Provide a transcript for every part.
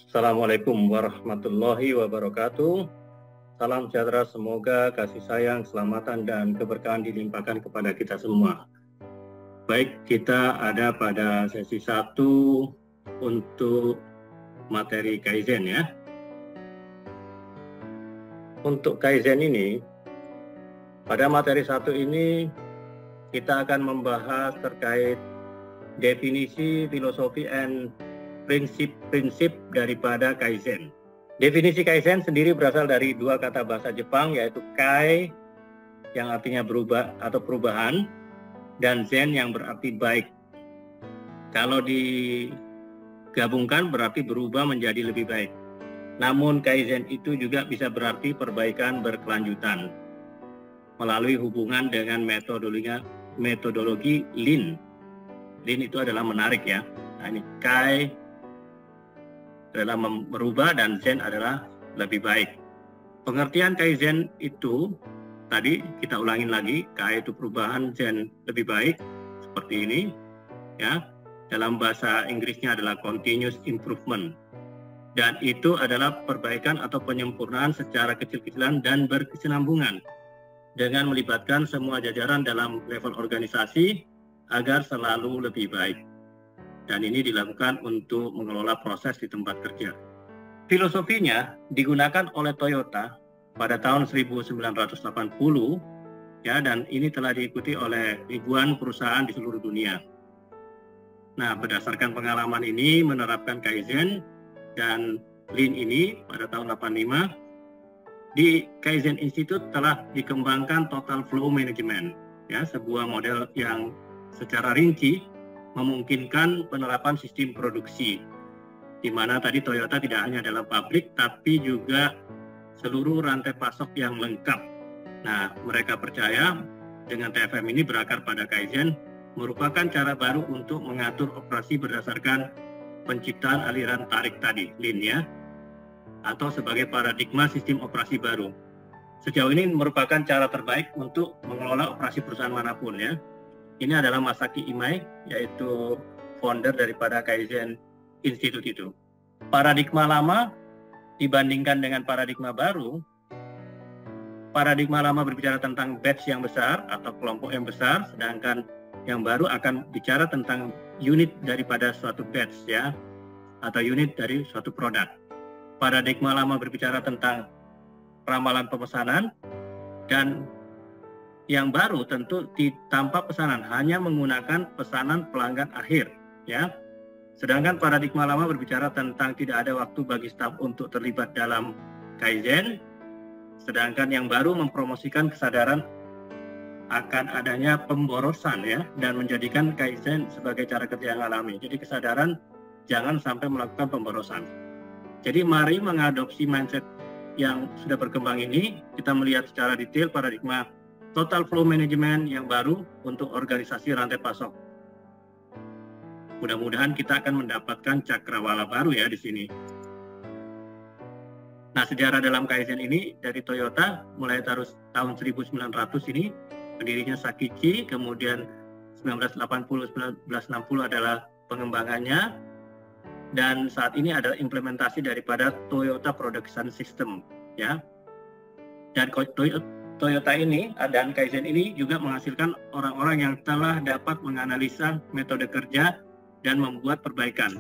Assalamualaikum warahmatullahi wabarakatuh. Salam sejahtera, semoga kasih sayang, keselamatan, dan keberkahan dilimpahkan kepada kita semua. Baik, kita ada pada sesi 1 untuk materi Kaizen ya. Untuk Kaizen ini, pada materi 1 ini kita akan membahas terkait definisi, filosofi, and prinsip-prinsip daripada Kaizen. Definisi Kaizen sendiri berasal dari dua kata bahasa Jepang, yaitu Kai yang artinya berubah atau perubahan, dan Zen yang berarti baik. Kalau digabungkan berarti berubah menjadi lebih baik. Namun Kaizen itu juga bisa berarti perbaikan berkelanjutan melalui hubungan dengan metodologi Lean. Lean itu adalah menarik ya. Nah, ini Kai adalah merubah dan Zen adalah lebih baik. Pengertian Kaizen itu tadi kita ulangin lagi, Kai itu perubahan, Zen lebih baik, seperti ini ya. Dalam bahasa Inggrisnya adalah continuous improvement, dan itu adalah perbaikan atau penyempurnaan secara kecil-kecilan dan berkesinambungan dengan melibatkan semua jajaran dalam level organisasi agar selalu lebih baik. Dan ini dilakukan untuk mengelola proses di tempat kerja. Filosofinya digunakan oleh Toyota pada tahun 1980 ya, dan ini telah diikuti oleh ribuan perusahaan di seluruh dunia. Nah, berdasarkan pengalaman ini menerapkan Kaizen dan Lean ini pada tahun 85, di Kaizen Institute telah dikembangkan Total Flow Management ya, sebuah model yang secara rinci memungkinkan penerapan sistem produksi, di mana tadi Toyota tidak hanya dalam pabrik, tapi juga seluruh rantai pasok yang lengkap. Nah, mereka percaya dengan TFM ini berakar pada Kaizen, merupakan cara baru untuk mengatur operasi berdasarkan penciptaan aliran tarik tadi, Lean ya, atau sebagai paradigma sistem operasi baru. Sejauh ini merupakan cara terbaik untuk mengelola operasi perusahaan manapun ya. Ini adalah Masaki Imai, yaitu founder daripada Kaizen Institute itu. Paradigma lama dibandingkan dengan paradigma baru, paradigma lama berbicara tentang batch yang besar atau kelompok yang besar, sedangkan yang baru akan bicara tentang unit daripada suatu batch ya, atau unit dari suatu produk. Paradigma lama berbicara tentang ramalan pemesanan, dan yang baru tentu tanpa pesanan, hanya menggunakan pesanan pelanggan akhir ya. Sedangkan paradigma lama berbicara tentang tidak ada waktu bagi staf untuk terlibat dalam Kaizen, sedangkan yang baru mempromosikan kesadaran akan adanya pemborosan ya, dan menjadikan Kaizen sebagai cara kerja yang alami. Jadi kesadaran jangan sampai melakukan pemborosan. Jadi mari mengadopsi mindset yang sudah berkembang ini, kita melihat secara detail paradigma Total Flow Management yang baru untuk organisasi rantai pasok. Mudah-mudahan kita akan mendapatkan cakrawala baru ya di sini. Nah, sejarah dalam Kaizen ini dari Toyota mulai tahun 1900 ini, pendirinya Sakichi, kemudian 1980-1960 adalah pengembangannya, dan saat ini adalah implementasi daripada Toyota Production System ya. Dan Toyota ini dan Kaizen ini juga menghasilkan orang-orang yang telah dapat menganalisa metode kerja dan membuat perbaikan.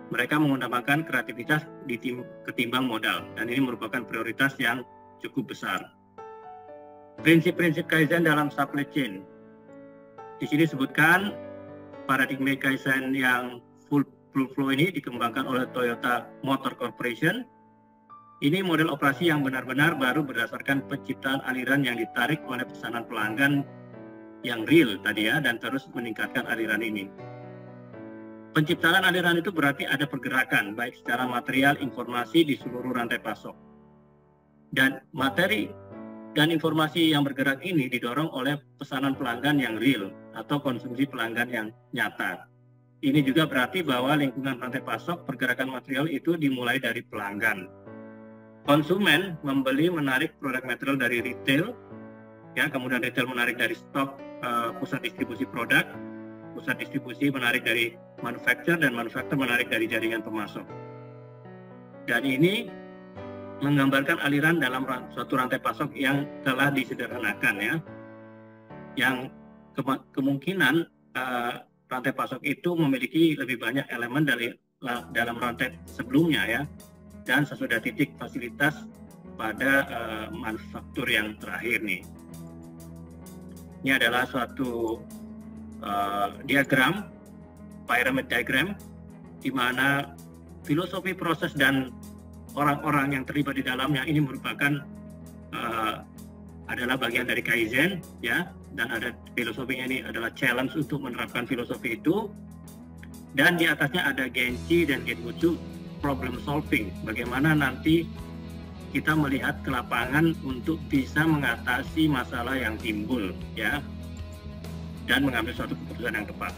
Mereka mengutamakan kreativitas ketimbang modal, dan ini merupakan prioritas yang cukup besar. Prinsip-prinsip Kaizen dalam supply chain. Di sini disebutkan paradigma Kaizen yang full flow ini dikembangkan oleh Toyota Motor Corporation. Ini model operasi yang benar-benar baru berdasarkan penciptaan aliran yang ditarik oleh pesanan pelanggan yang real tadi ya, dan terus meningkatkan aliran ini. Penciptaan aliran itu berarti ada pergerakan baik secara material, informasi di seluruh rantai pasok. Dan materi dan informasi yang bergerak ini didorong oleh pesanan pelanggan yang real atau konsumsi pelanggan yang nyata. Ini juga berarti bahwa lingkungan rantai pasok pergerakan material itu dimulai dari pelanggan. Konsumen membeli menarik produk material dari retail, ya, kemudian retail menarik dari stok pusat distribusi produk, pusat distribusi menarik dari manufacturer, dan manufacturer menarik dari jaringan pemasok. Dan ini menggambarkan aliran dalam suatu rantai pasok yang telah disederhanakan ya. Yang kemungkinan rantai pasok itu memiliki lebih banyak elemen dari dalam rantai sebelumnya ya. Dan sesudah titik fasilitas pada manufaktur yang terakhir nih. Ini adalah suatu diagram, pyramid diagram, di mana filosofi proses dan orang-orang yang terlibat di dalamnya ini merupakan adalah bagian dari Kaizen ya, dan ada filosofinya ini adalah challenge untuk menerapkan filosofi itu, dan di atasnya ada Genchi dan Genbutsu, problem solving, bagaimana nanti kita melihat ke lapangan untuk bisa mengatasi masalah yang timbul ya, dan mengambil suatu keputusan yang tepat.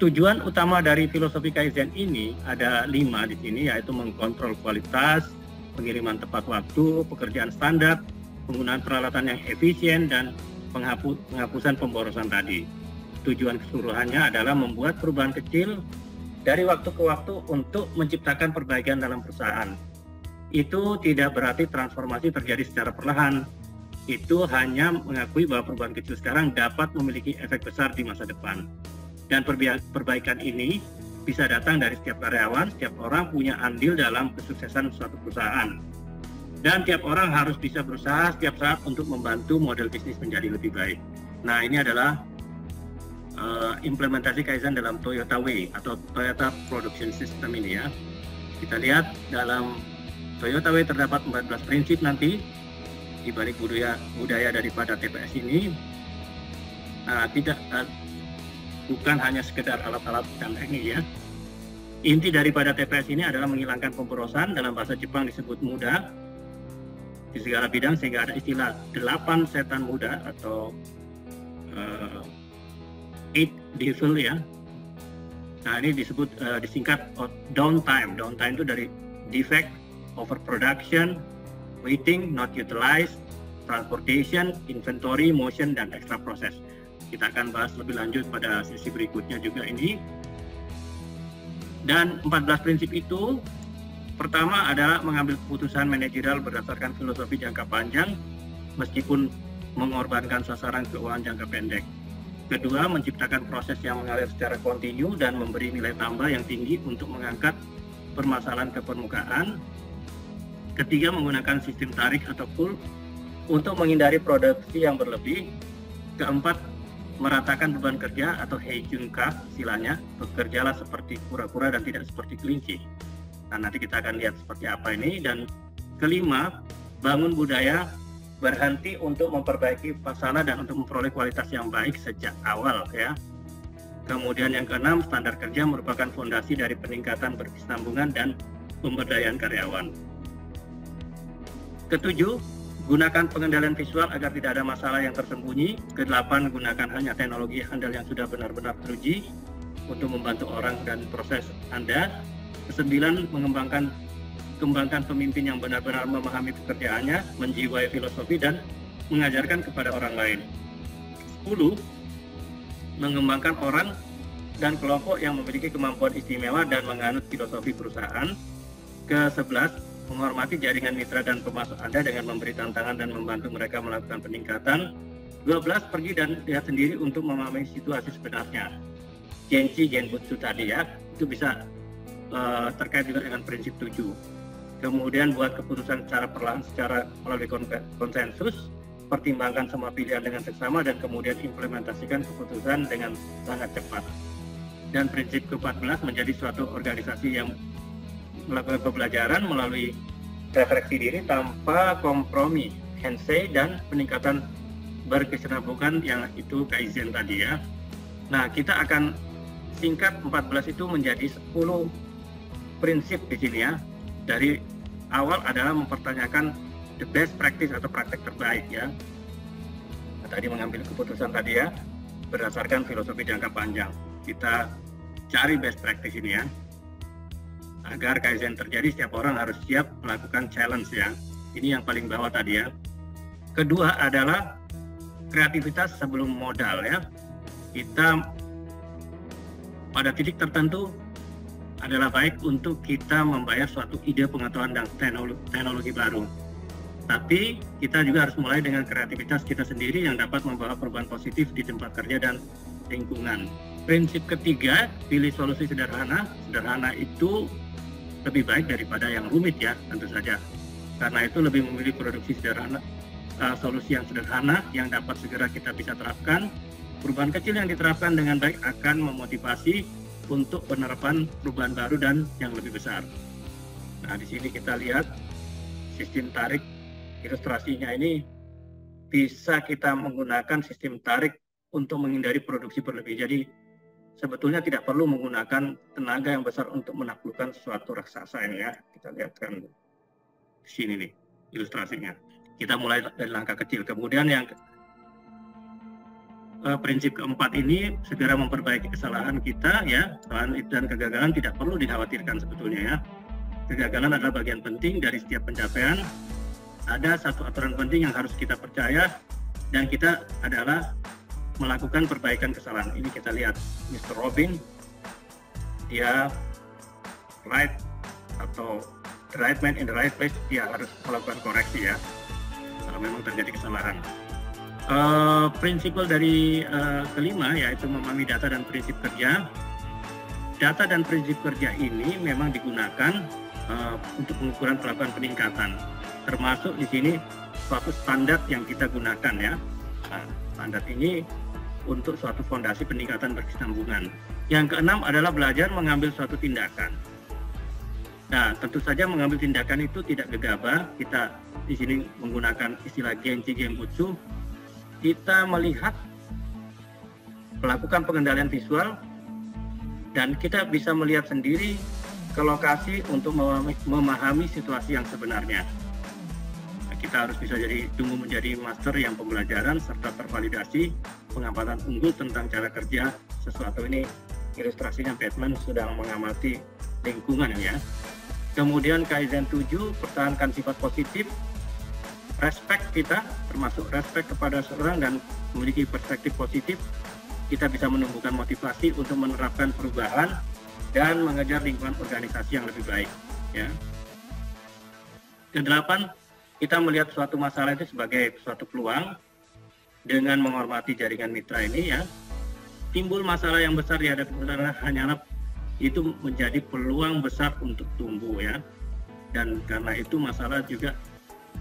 Tujuan utama dari filosofi Kaizen ini ada 5 di sini, yaitu mengkontrol kualitas, pengiriman tepat waktu, pekerjaan standar, penggunaan peralatan yang efisien, dan penghapusan pemborosan tadi. Tujuan keseluruhannya adalah membuat perubahan kecil dari waktu ke waktu untuk menciptakan perbaikan dalam perusahaan. Itu tidak berarti transformasi terjadi secara perlahan. Itu hanya mengakui bahwa perubahan kecil sekarang dapat memiliki efek besar di masa depan. Dan perbaikan ini bisa datang dari setiap karyawan, setiap orang punya andil dalam kesuksesan suatu perusahaan. Dan tiap orang harus bisa berusaha setiap saat untuk membantu model bisnis menjadi lebih baik. Nah, ini adalah implementasi Kaizen dalam Toyota Way atau Toyota Production System ini ya. Kita lihat dalam Toyota Way terdapat 14 prinsip nanti di balik budaya daripada TPS ini. Bukan hanya sekedar alat-alat dan teknik ya. Inti daripada TPS ini adalah menghilangkan pemborosan, dalam bahasa Jepang disebut muda di segala bidang, sehingga ada istilah 8 setan muda atau 8 devil ya. Nah, ini disebut disingkat downtime. Downtime itu dari defect, overproduction, waiting, not utilized, transportation, inventory, motion, dan extra process. Kita akan bahas lebih lanjut pada sesi berikutnya juga ini. Dan 14 prinsip itu, pertama adalah mengambil keputusan manajerial berdasarkan filosofi jangka panjang, meskipun mengorbankan sasaran keuangan jangka pendek. Kedua, menciptakan proses yang mengalir secara kontinu dan memberi nilai tambah yang tinggi untuk mengangkat permasalahan ke permukaan. Ketiga, menggunakan sistem tarik atau pull untuk menghindari produksi yang berlebih. Keempat, meratakan beban kerja atau heijunka istilahnya, bekerjalah seperti kura-kura dan tidak seperti kelinci. Nah, nanti kita akan lihat seperti apa ini. Dan kelima, bangun budaya berhenti untuk memperbaiki masalah dan untuk memperoleh kualitas yang baik sejak awal ya. Kemudian yang keenam, standar kerja merupakan fondasi dari peningkatan berkesinambungan dan pemberdayaan karyawan. Ketujuh, gunakan pengendalian visual agar tidak ada masalah yang tersembunyi. Kedelapan, gunakan hanya teknologi handal yang sudah benar-benar teruji untuk membantu orang dan proses Anda. Kesembilan, kembangkan pemimpin yang benar-benar memahami pekerjaannya, menjiwai filosofi dan mengajarkan kepada orang lain. 10, mengembangkan orang dan kelompok yang memiliki kemampuan istimewa dan menganut filosofi perusahaan. Ke-11, menghormati jaringan mitra dan pemasok Anda dengan memberi tantangan dan membantu mereka melakukan peningkatan. 12, pergi dan lihat sendiri untuk memahami situasi sebenarnya. Genchi Genbutsu tadi ya, itu bisa terkait juga dengan prinsip 7. Kemudian buat keputusan secara perlahan, secara melalui konsensus, pertimbangkan semua pilihan dengan seksama, dan kemudian implementasikan keputusan dengan sangat cepat. Dan prinsip ke-14, menjadi suatu organisasi yang melakukan pembelajaran melalui refleksi diri tanpa kompromi, Hensei, dan peningkatan berkesinambungan yang itu Kaizen tadi ya. Nah, kita akan singkat 14 itu menjadi 10 prinsip di sini ya. Dari awal adalah mempertanyakan the best practice atau praktek terbaik ya. Nah, tadi mengambil keputusan tadi ya berdasarkan filosofi jangka panjang. Kita cari best practice ini ya. Agar Kaizen terjadi, setiap orang harus siap melakukan challenge ya. Ini yang paling bawah tadi ya. Kedua adalah kreativitas sebelum modal ya. Kita pada titik tertentu adalah baik untuk kita membayar suatu ide pengetahuan dan teknologi baru. Tapi kita juga harus mulai dengan kreativitas kita sendiri yang dapat membawa perubahan positif di tempat kerja dan lingkungan. Prinsip ketiga, pilih solusi sederhana. Sederhana itu lebih baik daripada yang rumit ya, tentu saja. Karena itu lebih memilih produksi sederhana, solusi yang sederhana yang dapat segera kita bisa terapkan. Perubahan kecil yang diterapkan dengan baik akan memotivasi untuk penerapan perubahan baru dan yang lebih besar. Nah, di sini kita lihat sistem tarik. Ilustrasinya ini bisa kita menggunakan sistem tarik untuk menghindari produksi berlebih. Jadi sebetulnya tidak perlu menggunakan tenaga yang besar untuk menaklukkan suatu raksasa ini ya. Kita lihatkan di sini nih ilustrasinya. Kita mulai dari langkah kecil. Kemudian yang prinsip keempat ini segera memperbaiki kesalahan kita ya. Dan kegagalan tidak perlu dikhawatirkan sebetulnya ya. Kegagalan adalah bagian penting dari setiap pencapaian. Ada satu aturan penting yang harus kita percaya dan kita adalah melakukan perbaikan kesalahan. Ini kita lihat Mr. Robin, dia right atau the right man in the right place, dia harus melakukan koreksi ya kalau memang terjadi kesalahan. Prinsip dari kelima yaitu memahami data dan prinsip kerja. Data dan prinsip kerja ini memang digunakan untuk pengukuran pelakuan peningkatan. Termasuk di sini suatu standar yang kita gunakan ya. Nah, standar ini untuk suatu fondasi peningkatan berkesinambungan. Yang keenam adalah belajar mengambil suatu tindakan. Nah, tentu saja mengambil tindakan itu tidak gegabah. Kita di sini menggunakan istilah Genchi Genbutsu. Kita melihat, melakukan pengendalian visual, dan kita bisa melihat sendiri ke lokasi untuk memahami situasi yang sebenarnya. Kita harus bisa menjadi master yang pembelajaran serta tervalidasi pengamatan unggul tentang cara kerja sesuatu. Ini ilustrasinya Batman sedang mengamati lingkungan ya. Kemudian Kaizen 7, pertahankan sifat positif, respect kita, termasuk respect kepada seorang dan memiliki perspektif positif. Kita bisa menumbuhkan motivasi untuk menerapkan perubahan dan mengejar lingkungan organisasi yang lebih baik ya. Kedelapan, kita melihat suatu masalah itu sebagai suatu peluang dengan menghormati jaringan mitra ini ya. Timbul masalah yang besar di hadapan saudara hanyalah itu menjadi peluang besar untuk tumbuh ya. Dan karena itu masalah juga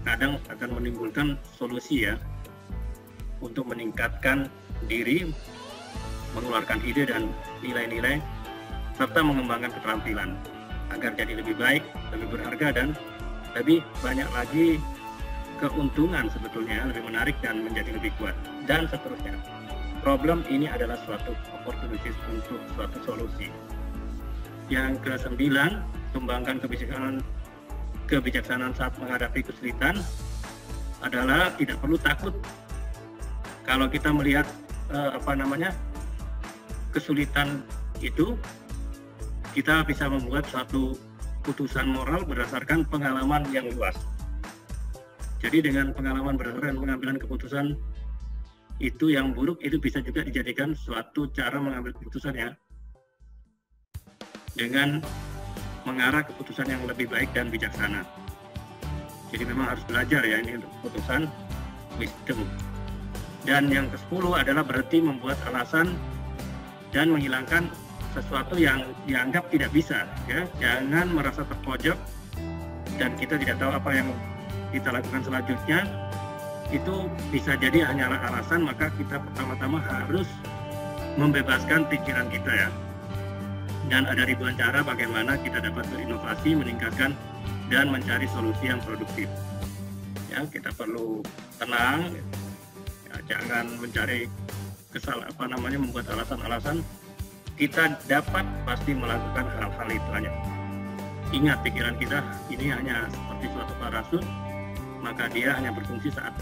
kadang akan menimbulkan solusi ya untuk meningkatkan diri, mengeluarkan ide dan nilai-nilai serta mengembangkan keterampilan agar jadi lebih baik, lebih berharga dan lebih banyak lagi keuntungan sebetulnya, lebih menarik dan menjadi lebih kuat dan seterusnya. Problem ini adalah suatu opportunity untuk suatu solusi. Yang ke-9, kembangkan kebijaksanaan saat menghadapi kesulitan adalah tidak perlu takut kalau kita melihat kesulitan itu. Kita bisa membuat suatu putusan moral berdasarkan pengalaman yang luas. Jadi dengan pengalaman berdasarkan pengambilan keputusan itu yang buruk itu bisa juga dijadikan suatu cara mengambil keputusan ya. Dengan mengarah keputusan yang lebih baik dan bijaksana. Jadi memang harus belajar ya ini untuk keputusan wisdom. Dan yang ke-10 adalah berhenti membuat alasan dan menghilangkan sesuatu yang dianggap tidak bisa ya. Jangan merasa terpojok dan kita tidak tahu apa yang kita lakukan selanjutnya. Itu bisa jadi hanyalah alasan, maka kita pertama-tama harus membebaskan pikiran kita ya. Dan ada ribuan cara bagaimana kita dapat berinovasi, meningkatkan dan mencari solusi yang produktif. Ya, kita perlu tenang, ya, jangan mencari membuat alasan-alasan. Kita dapat pasti melakukan hal-hal itu hanya. Ingat, pikiran kita ini hanya seperti suatu parasut, maka dia hanya berfungsi saat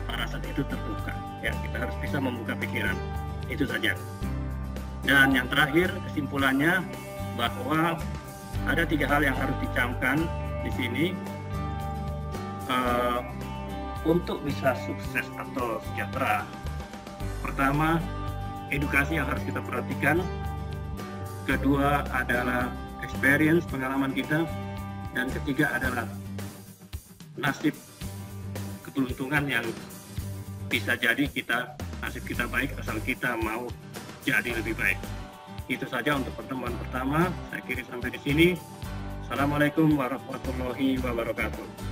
parasut itu terbuka. Ya, kita harus bisa membuka pikiran. Itu saja. Dan yang terakhir, kesimpulannya bahwa ada 3 hal yang harus dicamkan di sini untuk bisa sukses atau sejahtera. Pertama, edukasi yang harus kita perhatikan. Kedua adalah experience, pengalaman kita. Dan ketiga adalah nasib, keberuntungan yang bisa jadi nasib kita baik asal kita mau jadi lebih baik. Itu saja untuk pertemuan pertama. Saya kira sampai di sini. Assalamualaikum warahmatullahi wabarakatuh.